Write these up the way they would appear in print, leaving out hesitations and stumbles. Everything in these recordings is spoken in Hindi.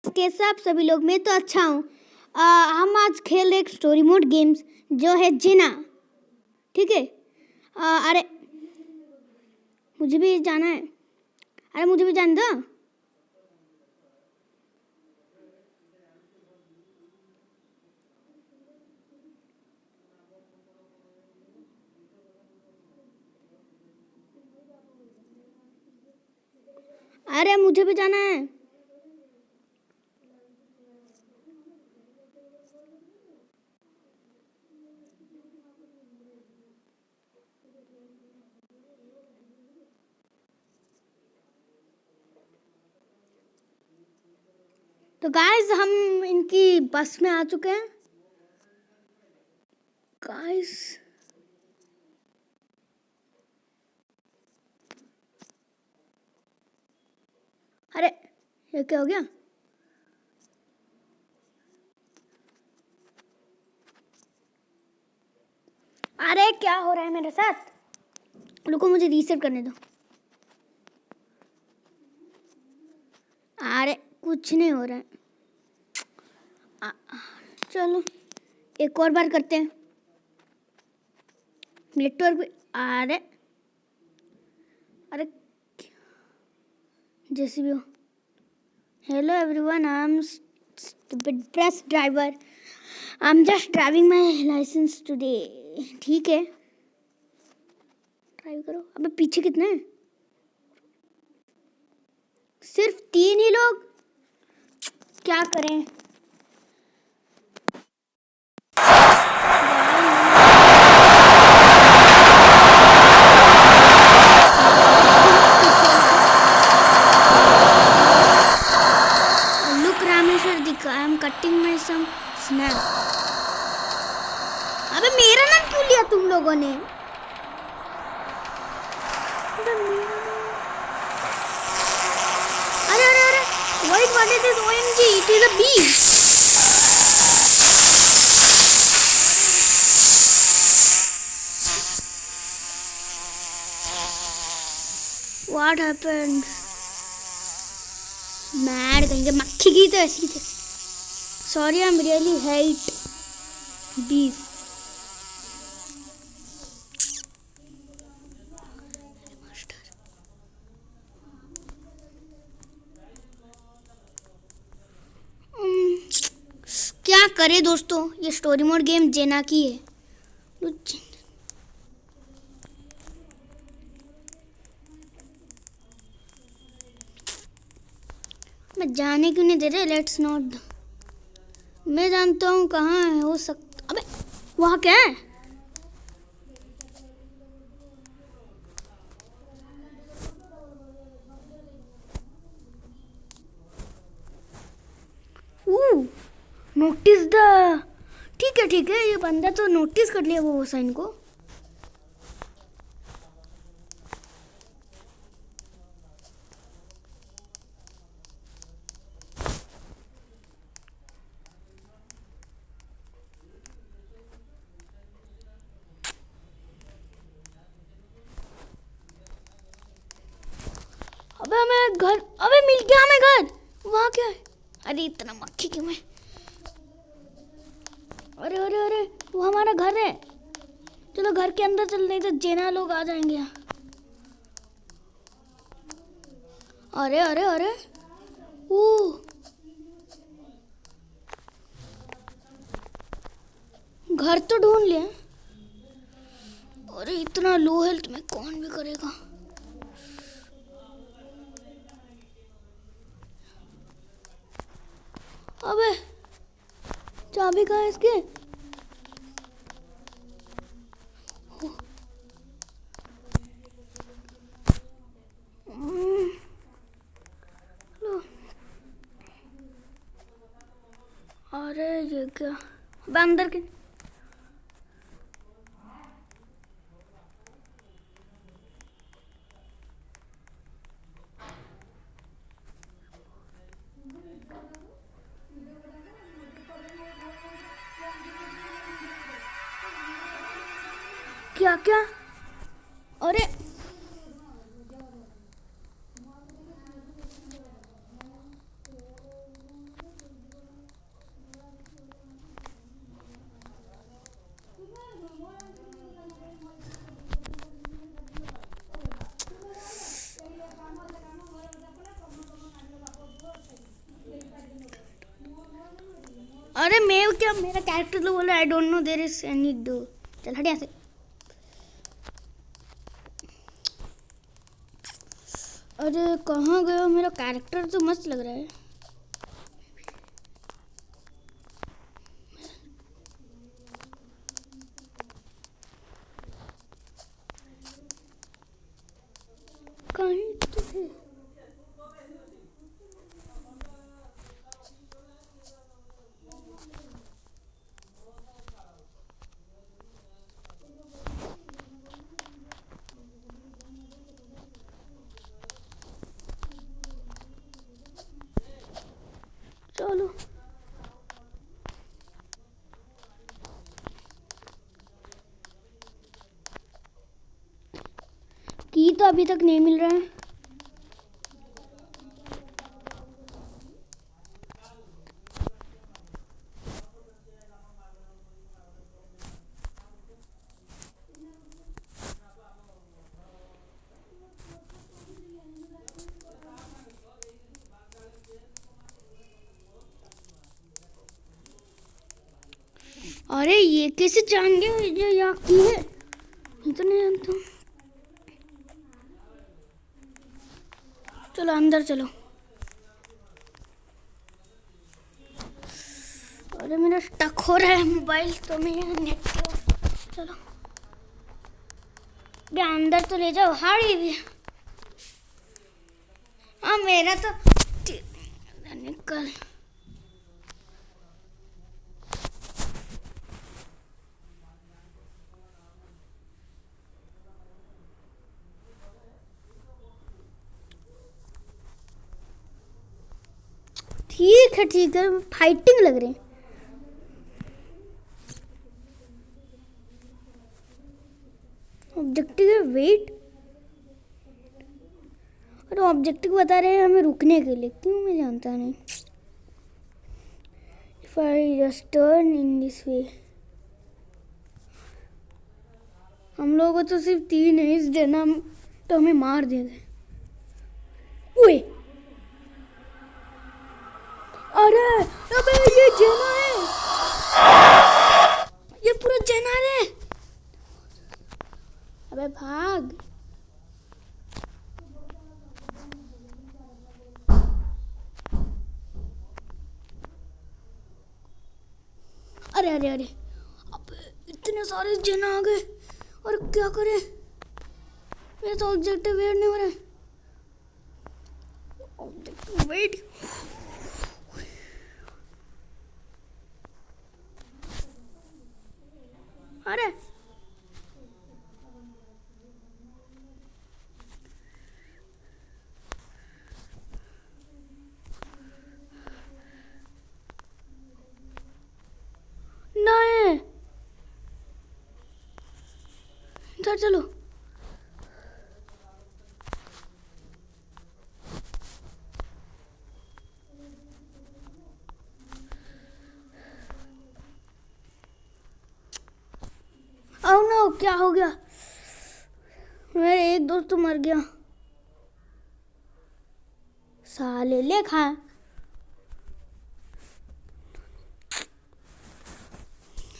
कैसे आप सभी लोग? मैं तो अच्छा हूँ। हम आज खेल रहे एक स्टोरी मोड गेम्स जो है जिना। ठीक है। अरे मुझे भी जाना है। अरे मुझे भी जान दो। अरे मुझे भी जाना है। तो गाइस हम इनकी बस में आ चुके हैं। गाइस अरे ये क्या हो गया? अरे क्या हो रहा है मेरे साथ? रुको मुझे रीसेट करने दो। अरे कुछ नहीं हो रहा है। चलो एक और बार करते हैं। नेटवर्क भी अरे अरे जैसे भी हो। Hello everyone, I am stupid bus driver. I am just driving my licence today. ठीक है, ड्राइव करो। अबे पीछे कितने हैं? सिर्फ 3 ही लोग। क्या करें? लुक रामेश्वर दिखा, I am cutting my some snap. अबे मेरा नाम क्यों लिया तुम लोगों ने? अरे अरे अरे wait, what is this? OMG, it is a bee. What happened? Mad कहीं के मक्खी की तो ऐसी थी। Sorry, I'm really hate bees. क्या करे दोस्तों, ये स्टोरी मोड गेम जेना की है। मैं जाने क्यों नहीं दे रहे? Let's not. मैं जानता हूँ कहाँ है हो सकता। अबे वहाँ क्या है? Notice the. ठीक है, ये बंदा तो नोटिस कर लिया वो साइन को। अबे हमें घर, अबे मिल गया हमें घर। वहाँ क्या है? अरे इतना मक्खी क्यों है? अरे अरे अरे वो हमारा घर है। चलो घर के अंदर चल, नहीं तो जेना लोग आ जाएंगे यहाँ। अरे अरे अरे ओ घर तो ढूंढ लिया। अरे इतना लो हेल्थ में कौन भी करेगा? अबे चाबी कहाँ है इसके? अरे ये क्या? अबे अंदर के क्या क्या? अरे अरे मैं क्या, मेरा कैरेक्टर तो बोला I don't know there is any door. चल हट यहाँ से। अरे कहाँ गया मेरा कैरेक्टर, तो मस्त लग रहा है। कहीं तो है। चलो की तो अभी तक नहीं मिल रहा है। अरे ये कैसे जान गए जो यहाँ की है, मैं तो नहीं जानता हूँ। चलो अंदर चलो। अरे मेरा स्टक हो रहा है मोबाइल, तो मैं नेट पे। चलो बे अंदर तो ले जाओ। हाड़ी भी हाँ मेरा तो निकल। ठीक है फाइटिंग लग रही है। ऑब्जेक्टिव है वेट, और ऑब्जेक्टिव बता रहे हैं हमें रुकने के लिए, क्यों मैं जानता नहीं। If I just turn in this way. हम लोगों को तो सिर्फ 3 है, इस जन्म तो हमें मार देंगे। ओए अरे अबे ये जना है, ये पूरा जना है। अबे भाग। अरे अरे अरे अब इतने सारे जन आ गए, और क्या करें। मेरा तो ऑब्जेक्टिव वेट नहीं हो रहा है। ऑब्जेक्टिव वेट अरे नहीं, इधर चलो। ओह नो क्या हो गया, मेरा एक दोस्त तो मर गया। साले ले खा।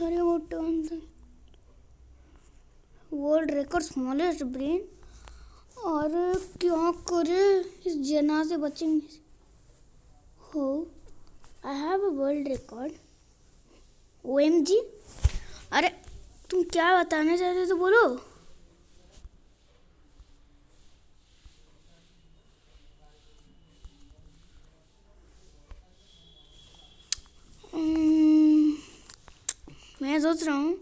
अरे वो turn world record smallest brain, और क्या करे इस जना से बचेंगे। हो I have a world record. OMG। अरे तुम क्या बताना चाहते तो बोलो। मैं सोच रहा हूँ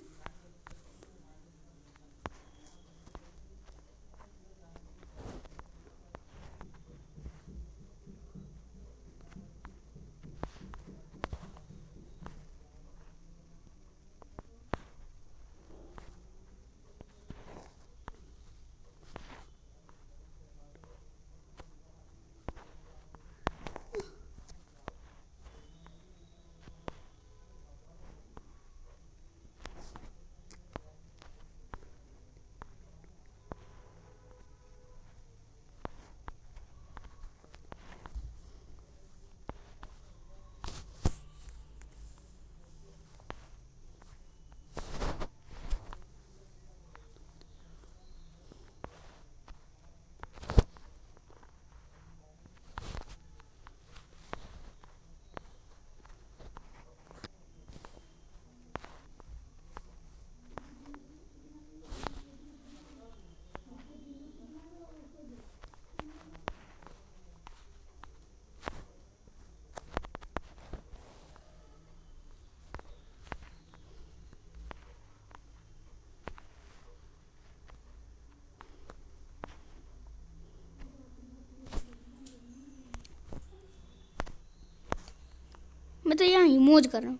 मैं तो यहाँ इमोज कर रहा हूँ।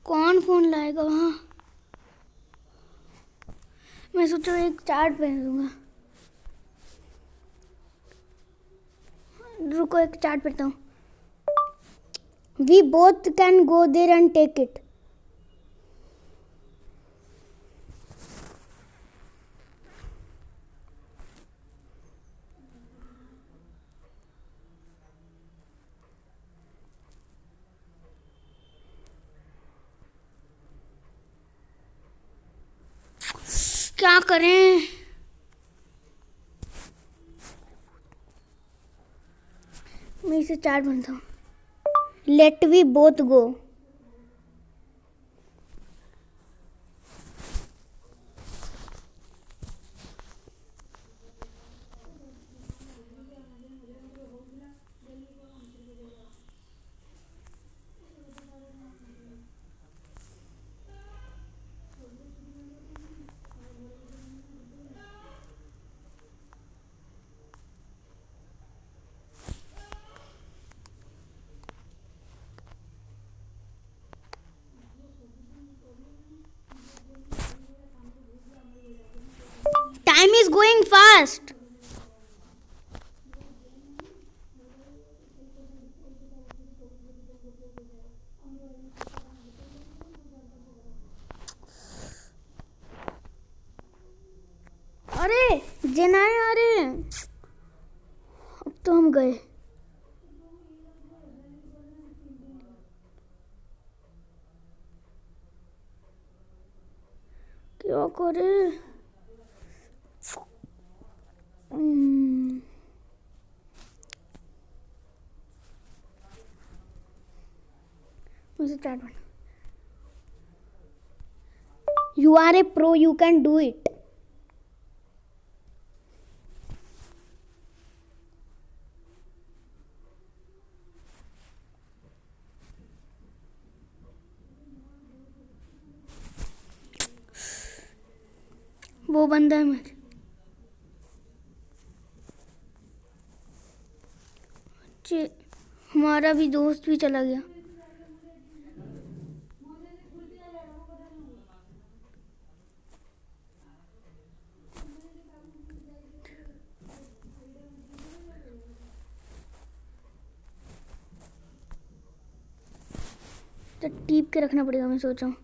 कौन फोन लाएगा वहाँ? मैं सोचा एक चार्ट पहन लूँगा। रुको एक चार्ट पहनता हूँ। We both can go there and take it. क्या करें? मैं इसे चार्ट बनता हूँ। Let we both go. Time is going fast. अरे जेनाए आ रहे हैं। अब तो हम गए। क्या करे? मुझे चार्ट बना। You are a pro. You can do it. वो बंदा है मेरे। हमारा भी दोस्त भी चला गया। तो टीप के रखना पड़ेगा। मैं सोच रहा हूँ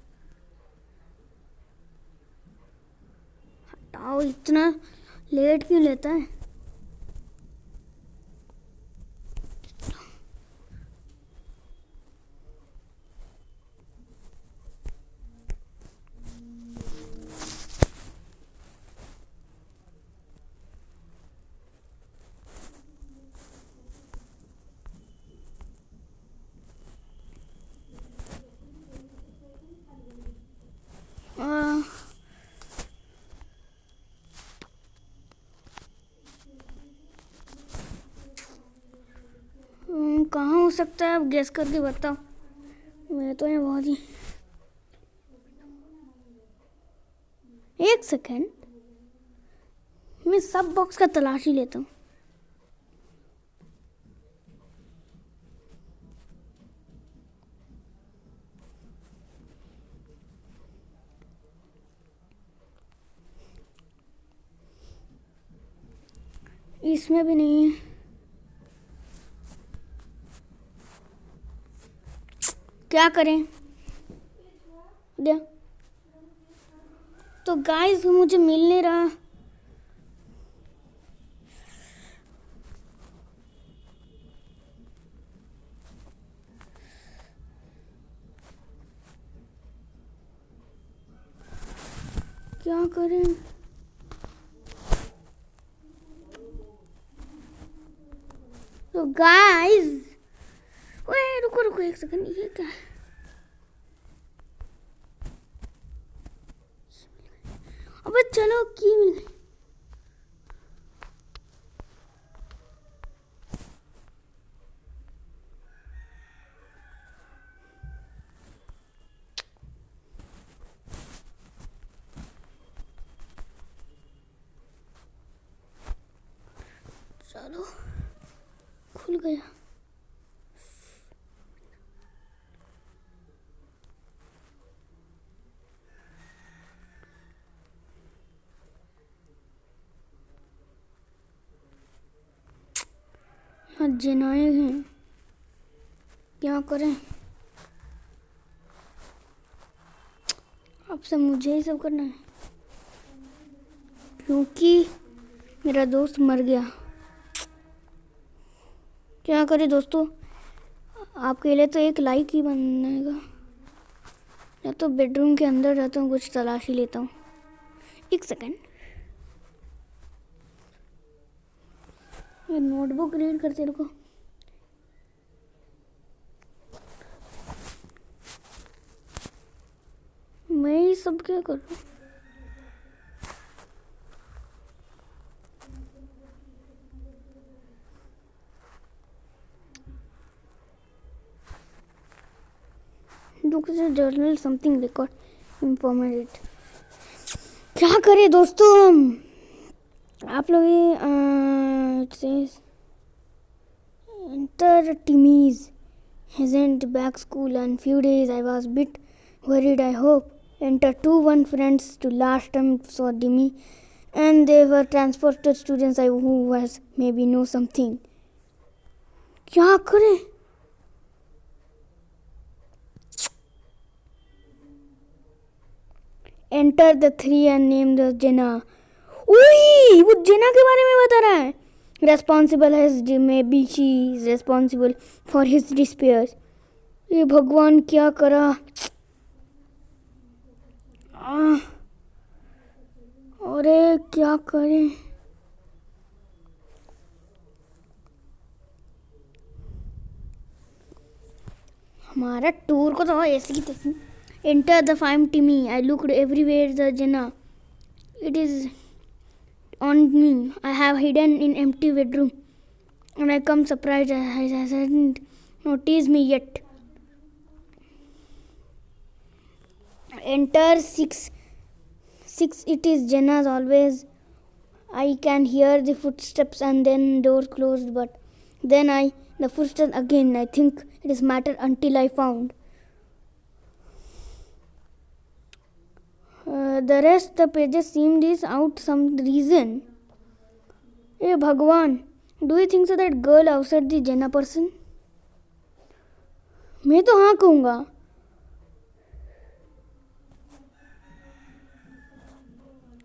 हटाओ, इतना लेट क्यों लेता है? कहाँ हो सकता है? अब गेस करके बताओ। मैं तो यहाँ बहुत ही। एक सेकेंड, मैं सब बॉक्स का तलाशी लेता हूँ। इसमें भी नहीं है। क्या करें? दे तो गाइस मुझे मिल नहीं रहा। क्या करें? तो गाइस, ओए रुको रुको एक सेकंड, ये क्या है? अबे चलो की मिल गई। चलो खुल गया। जनाए हैं, क्या करें, अब से मुझे ही सब करना है क्योंकि मेरा दोस्त मर गया। क्या करें दोस्तों, आपके लिए तो एक लाइक ही बनेगा। या तो बेडरूम के अंदर जाता हूँ, कुछ तलाशी लेता हूँ। एक सेकेंड, ये नोटबुक रीड करते रुको। मैं ही सब क्या कर रहा हूँ। जर्नल समथिंग रिकॉर्ड इंफॉर्मेटेड। क्या करें दोस्तों, आप लोग enter Timmy's hasn't back school and few days I was bit worried. I hope enter 2-1 friends to last time saw Timmy and they were transported students I who was maybe know something. क्या करें, enter the 3 and name the Jenna. उई, वो जेना के बारे में बता रहा है। Responsible as maybe she is responsible for his despair. ये भगवान क्या करा। अरे क्या करें, हमारा टूर को तो ऐसे ही देखूं। Enter the farm Timmy. I looked everywhere the Jenna. It is on me. I have hidden in empty bedroom. And I come surprised. I hasn't noticed me yet. Enter 6. It is Jenna's always. I can hear the footsteps and then door closed. But then the footsteps again. I think it is matter until I found. The rest the pages seemed is out some reason. Hey Bhagwan, do you think so that girl outside the Jenna person? मैं तो हाँ कहूँगा।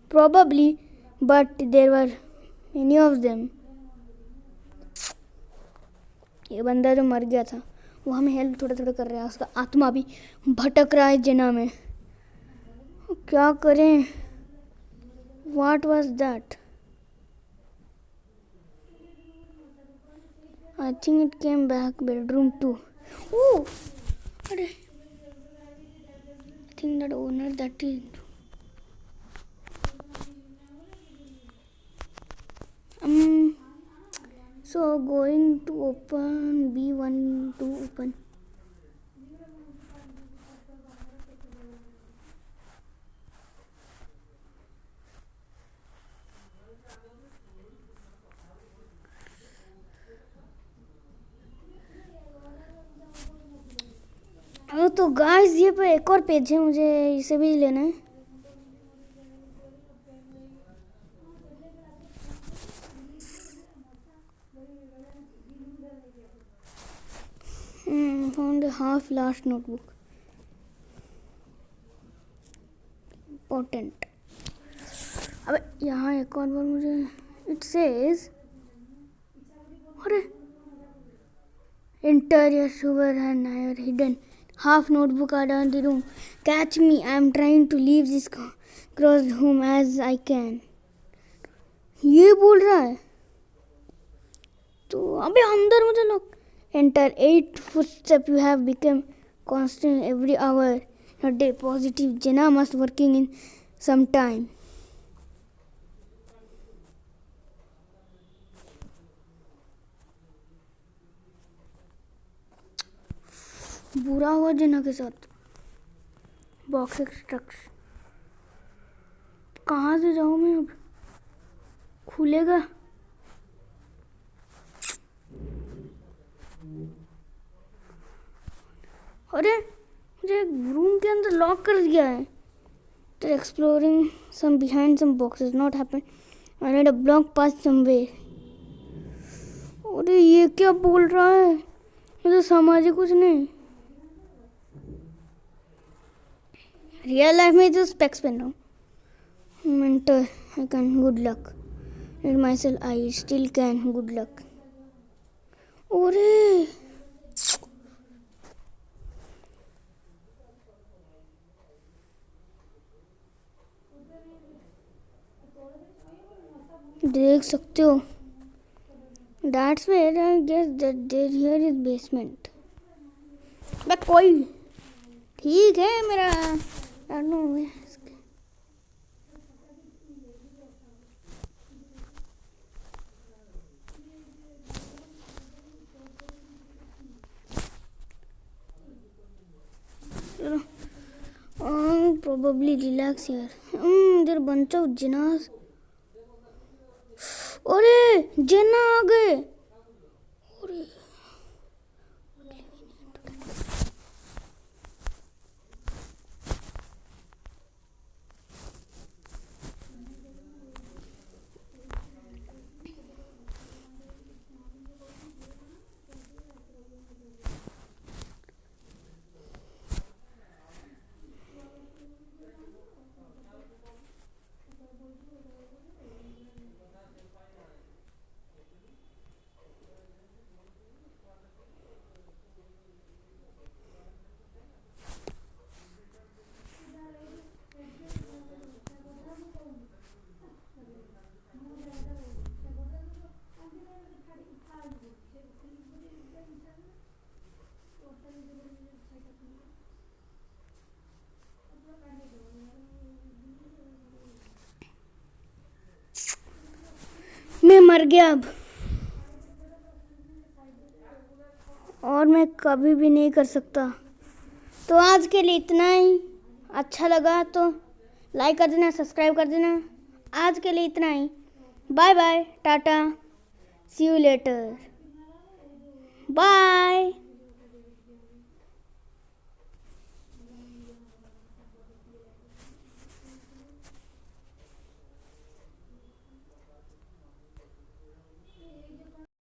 Probably, but there were many of them. ये बंदा जो मर गया था वो हमें हेल्प थोड़ा थोड़ा कर रहा है, उसका आत्मा भी भटक रहा है जेना में। क्या करें, What was that? I think it came back bedroom too. Oh, I think that owner that is. So going to open B1 to open. तो गाइस ये पे एक और पेज है, मुझे इसे भी लेना है। Found a half last notebook. Important. अब यहाँ एक और बार मुझे it says, अरे enter your sugar and I are hidden. Half notebook are down the room. Catch me, I am trying to leave this crossed home as I can. ये बोल रहा है तो अबे अंदर मुझे लोग। Enter 8 footsteps you have become constant every hour. A day positive. Jenna must working in some time. बुरा हुआ जेना के साथ। बॉक्स एक्सट्रैक्ट कहाँ से जाऊँ मैं अब, खुलेगा अरे मुझे रूम के अंदर लॉक कर दिया है। तो exploring some behind some boxes not happen. I need a block pass somewhere. अरे ये क्या बोल रहा है, ये तो समझ ही कुछ नहीं। रियल लाइफ में जो स्पेक्स पहन रहा हूँ। Mentor I can good luck. Read my self I still can good luck. अरे देख सकते हो, that's where I guess that there here is basement. But कोई ठीक है मेरा probably relax here. There are bunch of jinnahs. अरे जिन्ना आ गए। अरे मैं मर गया अब, और मैं कभी भी नहीं कर सकता। तो आज के लिए इतना ही। अच्छा लगा तो लाइक कर देना, सब्सक्राइब कर देना। आज के लिए इतना ही। Bye bye, tata, see you later, bye.